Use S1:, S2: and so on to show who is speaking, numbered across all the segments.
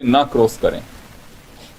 S1: ना क्रॉस करें।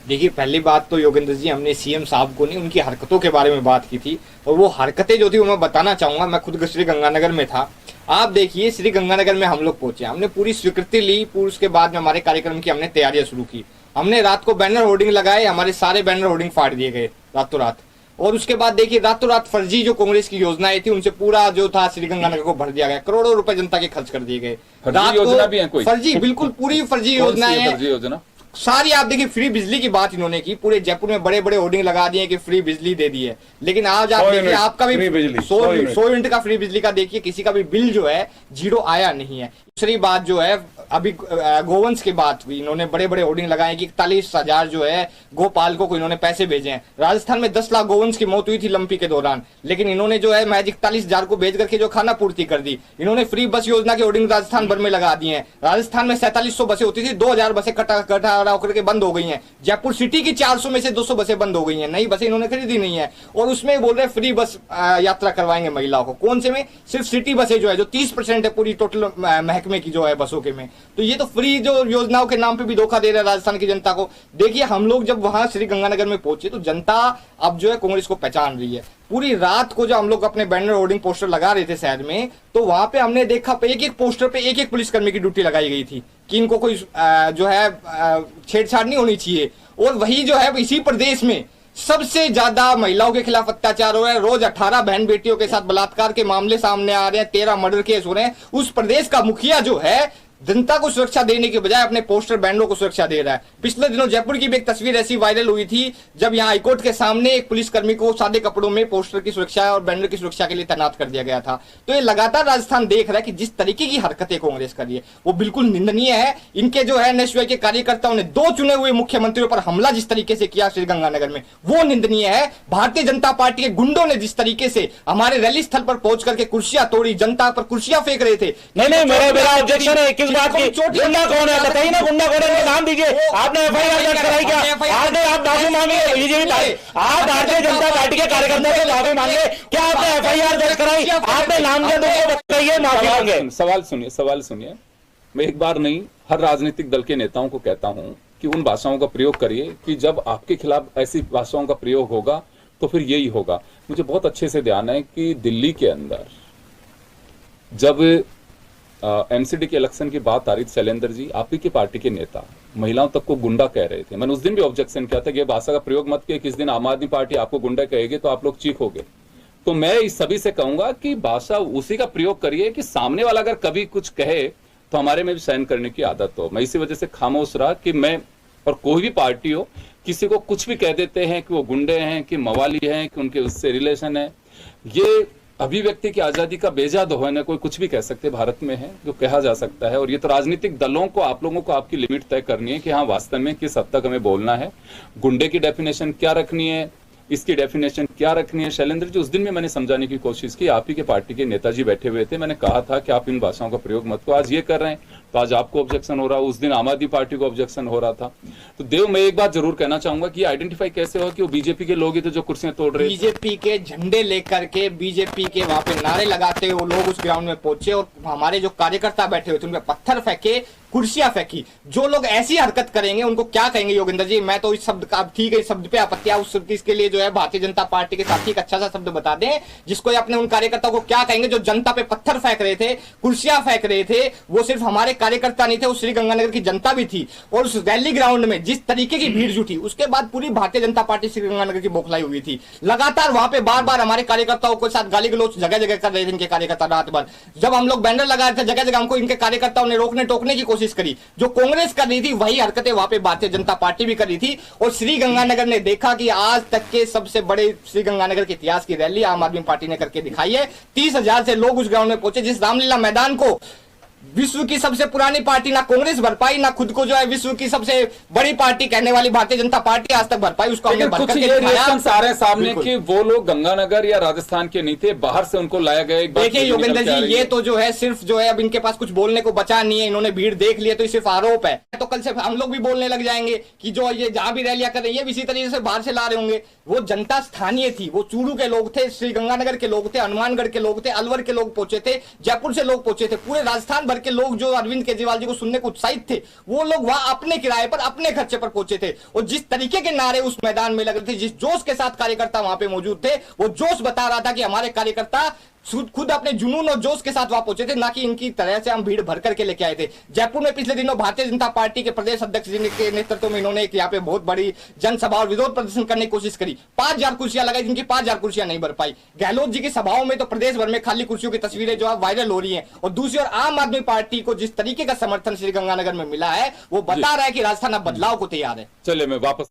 S2: देखिए, पहली बात तो योगेंद्र जी, हमने सीएम साहब को नहीं, उनकी हरकतों के बारे में बात की थी। और वो हरकतें जो थी वो मैं बताना चाहूंगा। मैं खुद श्री गंगानगर में था। आप देखिए, श्री गंगानगर में हम लोग पहुंचे, हमने पूरी स्वीकृति ली। पूरी उसके बाद में हमारे कार्यक्रम की हमने तैयारियां शुरू की। हमने रात को बैनर होर्डिंग लगाए, हमारे सारे बैनर होर्डिंग फाड़ दिए गए रातों रात। और उसके बाद देखिए, रातों रात फर्जी जो कांग्रेस की योजनाएं थी उनसे पूरा जो था श्री गंगानगर को भर दिया गया। करोड़ों रुपए जनता के खर्च कर दिए गए।
S1: फर्जी योजना भी है कोई?
S2: फर्जी, बिल्कुल पूरी फर्जी योजना है।
S1: फर्जी योजना
S2: सारी। आप देखिए, फ्री बिजली की बात इन्होंने की, पूरे जयपुर में बड़े बड़े होर्डिंग लगा दिए कि फ्री बिजली दे दी है। लेकिन आज आप देखिए, आपका भी 100 यूनिट का फ्री बिजली का देखिए, किसी का भी बिल जो है जीरो आया नहीं है। दूसरी बात जो है, अभी गोवंश की बात हुई, इन्होंने बड़े बड़े होर्डिंग लगाए कि 41,000 जो है गोपालकों को इन्होंने पैसे भेजे हैं। राजस्थान में 10 लाख गोवंश की मौत हुई थी लंपी के दौरान, लेकिन इन्होंने जो है महज 41,000 को भेज करके जो खाना पूर्ति कर दी। इन्होंने फ्री बस योजना की होर्डिंग राजस्थान भर में लगा दी है। राजस्थान में 4700 बसें होती थी, 2000 बसें कटा होकर के बंद हो गई हैं। जयपुर सिटी की 400 में से 200 बसें बंद हो गई हैं, नई बसें इन्होंने खरीदी नहीं है। और उसमें बोल रहे फ्री बस यात्रा करवाएंगे महिलाओं को। कौन से में? सिर्फ सिटी बसें जो है, जो 30% है पूरी टोटल महकमे की जो है बसों के में। तो ये तो फ्री जो योजनाओं के नाम पे भी धोखा दे रहा है राजस्थान की जनता को। देखिए, हम लोग जब वहां श्री गंगानगर में पहुंचे तो जनता अब जो है कांग्रेस को पहचान रही है। पूरी रात को जो हम लोग अपने बैनर होर्डिंग पोस्टर लगा रहे थे शहर में, तो वहां पे हमने देखा एक एक पोस्टर पे एक एक पुलिसकर्मी की ड्यूटी लगाई गई थी कि इनको कोई जो है छेड़छाड़ नहीं होनी चाहिए। और वही जो है, इसी प्रदेश में सबसे ज्यादा महिलाओं के खिलाफ अत्याचार हो रहा है। रोज 18 बहन बेटियों के साथ बलात्कार के मामले सामने आ रहे हैं, 13 मर्डर केस हो रहे हैं। उस प्रदेश का मुखिया जो है, जनता को सुरक्षा देने के बजाय अपने पोस्टर बैनरों को सुरक्षा दे रहा है। पिछले दिनों जयपुर की भी एक तस्वीर ऐसी वायरल हुई थी, जब यहाँ हाईकोर्ट के सामने एक पुलिसकर्मी को सादे कपड़ों में पोस्टर की सुरक्षा और बैनर की सुरक्षा के लिए तैनात कर दिया गया था। तो ये लगातार राजस्थान देख रहा है कि जिस तरीके की हरकतें कांग्रेस कर रही है वो बिल्कुल निंदनीय है। इनके जो है एनएसयूआई के कार्यकर्ताओं ने 2 चुने हुए मुख्यमंत्रियों पर हमला जिस तरीके से किया श्री गंगानगर में, वो निंदनीय है। भारतीय जनता पार्टी के गुंडों ने जिस तरीके से हमारे रैली स्थल पर पहुंच करके कुर्सियां तोड़ी, जनता पर कुर्सियां फेंक रहे थे।
S3: नहीं, मेरा ऑब्जेक्शन है किस बात की? गुंडा कौन है बताइए ना, गुंडा कौन है, नाम दीजिए। आपने एफआईआर दर्ज कराई क्या? आपने आप माफी मांगी? आप भारतीय जनता पार्टी के कार्यकर्ता से माफी मांगे क्या? आपने एफआईआर दर्ज कराई? आपने नामजद होकर बताइए, माफी मांगे।
S1: सवाल सुनिए। मैं एक बार नहीं, हर राजनीतिक दल के नेताओं को कहता हूं कि उन भाषाओं का प्रयोग करिए कि जब आपके खिलाफ ऐसी भाषाओं का प्रयोग होगा तो फिर यही होगा। मुझे बहुत अच्छे से ध्यान है कि दिल्ली के अंदर जब एमसीडी के इलेक्शन की बात आ रही थी, शैलेंद्र जी आप ही की पार्टी के नेता महिलाओं तक को गुंडा कह रहे थे। मैंने उस दिन भी ऑब्जेक्शन किया था कि ये भाषा का प्रयोग मत किए, किस दिन आम आदमी पार्टी आपको गुंडा कहेगी तो आप लोग चीखोगे। तो मैं इस सभी से कहूंगा कि भाषा उसी का प्रयोग करिए कि सामने वाला अगर कभी कुछ कहे तो हमारे में भी सहन करने की आदत हो। मैं इसी वजह से खामोश रहा कि मैं और कोई भी पार्टी हो, किसी को कुछ भी कह देते हैं कि वो गुंडे हैं, कि मवाली हैं, कि उनके उससे रिलेशन है। ये अभिव्यक्ति की आजादी का बेजाद होने कोई कुछ भी कह सकते भारत में है, जो कहा जा सकता है। और ये तो राजनीतिक दलों को, आप लोगों को आपकी लिमिट तय करनी है कि हाँ वास्तव में किस हद तक हमें बोलना है, गुंडे की डेफिनेशन क्या रखनी है, इसकी डेफिनेशन क्या रखनी है। शैलेंद्र जी उस दिन में मैंने समझाने की कोशिश की, आप ही के पार्टी के नेताजी बैठे हुए थे, मैंने कहा था कि आप इन भाषाओं का प्रयोग मत करो। आज ये कर रहे हैं तो आज आपको ऑब्जेक्शन हो रहा है, उस दिन आम आदमी पार्टी को ऑब्जेक्शन हो रहा था। तो देव, मैं एक बात जरूर कहना चाहूंगा कि आइडेंटिफाई कैसे हो कि वो बीजेपी के लोग ही थे जो कुर्सियां तोड़ रहे थे।
S2: बीजेपी के झंडे लेकर के, बीजेपी के वहां पे नारे लगाते हुए वो लोग उस ग्राउंड में पहुंचे और हमारे जो कार्यकर्ता बैठे हुए थे उन पर पत्थर फेंके, कुर्सियां फेंकी। जो लोग ऐसी हरकत करेंगे उनको क्या कहेंगे योगेंद्र जी? मैं तो इस शब्द का, ठीक है इस शब्द पे आपत्ति, उस इसके लिए जो है भारतीय जनता पार्टी के साथी एक अच्छा सा शब्द बता दें जिसको अपने उन कार्यकर्ताओं को क्या कहेंगे जो जनता पे पत्थर फेंक रहे थे, कुर्सियां फेंक रहे थे। वो सिर्फ हमारे कार्यकर्ता नहीं थे, वो श्री गंगानगर की जनता भी थी। और उस रैली ग्राउंड में जिस तरीके की भीड़ जुटी, उसके बाद पूरी भारतीय जनता पार्टी श्री गंगानगर की बौखलाई हुई थी। लगातार वहां पे बार बार हमारे कार्यकर्ताओं के साथ गाली गलौज जगह जगह कर रहे थे इनके कार्यकर्ता। रात भर जब हम लोग बैनर लगा रहे थे जगह जगह, हमको इनके कार्यकर्ताओं ने रोकने टोकने की कोशिश करी। जो कांग्रेस कर रही थी वही हरकतें वहां पे भारतीय जनता पार्टी भी कर रही थी। और श्री गंगानगर ने देखा कि आज तक के सबसे बड़े श्री गंगानगर के इतिहास की रैली आम आदमी पार्टी ने करके दिखाई है। 30,000 से लोग उस ग्राउंड में पहुंचे, जिस रामलीला मैदान को विश्व की सबसे पुरानी पार्टी ना कांग्रेस भर पाई, ना खुद को जो है विश्व की सबसे बड़ी पार्टी कहने वाली भारतीय जनता पार्टी आज तक भर पाई, उसको हमने भर करके दिखाया।
S1: आ रहे हैं सामने कि वो लोग गंगानगर या राजस्थान के नहीं थे, बाहर से उनको लाया गया।
S2: देखिए योगेंद्र जी, ये तो जो है सिर्फ जो है अब इनके पास कुछ बोलने को बचा नहीं है, इन्होंने भीड़ देख लिया तो ये सिर्फ आरोप है। तो कल से हम लोग भी बोलने लग जाएंगे कि जो ये जहां भी रैलियां कर रही है इसी तरीके से बाहर से ला रहे होंगे। वो जनता स्थानीय थी, वो चूरू के लोग थे, श्री गंगानगर के लोग थे, हनुमानगढ़ के लोग थे, अलवर के लोग पहुंचे थे, जयपुर से लोग पहुंचे थे, पूरे राजस्थान भर के लोग जो अरविंद केजरीवाल जी को सुनने को उत्साहित थे, वो लोग वहां अपने किराए पर अपने खर्चे पर पहुंचे थे। और जिस तरीके के नारे उस मैदान में लग रहे थे, जिस जोश के साथ कार्यकर्ता वहां पे मौजूद थे, वो जोश बता रहा था कि हमारे कार्यकर्ता खुद अपने जुनून और जोश के साथ वहां पहुंचे थे, ना कि इनकी तरह से हम भीड़ भर करके लेके आए थे। जयपुर में पिछले दिनों भारतीय जनता पार्टी के प्रदेश अध्यक्ष जी के नेतृत्व में इन्होंने एक यहाँ पे बहुत बड़ी जनसभा और विरोध प्रदर्शन करने की कोशिश करी। 5000 कुर्सियां लगाई, जिनकी 5000 कुर्सियां नहीं भर पाई। गहलोत जी की सभाओं में तो प्रदेश भर में खाली कुर्सियों की तस्वीरें जो है वायरल हो रही है। और दूसरी ओर आम आदमी पार्टी को जिस तरीके का समर्थन श्रीगंगानगर में मिला है, वो बता रहा है कि राजस्थान अब बदलाव को तैयार है।
S1: चलिए मैं वापस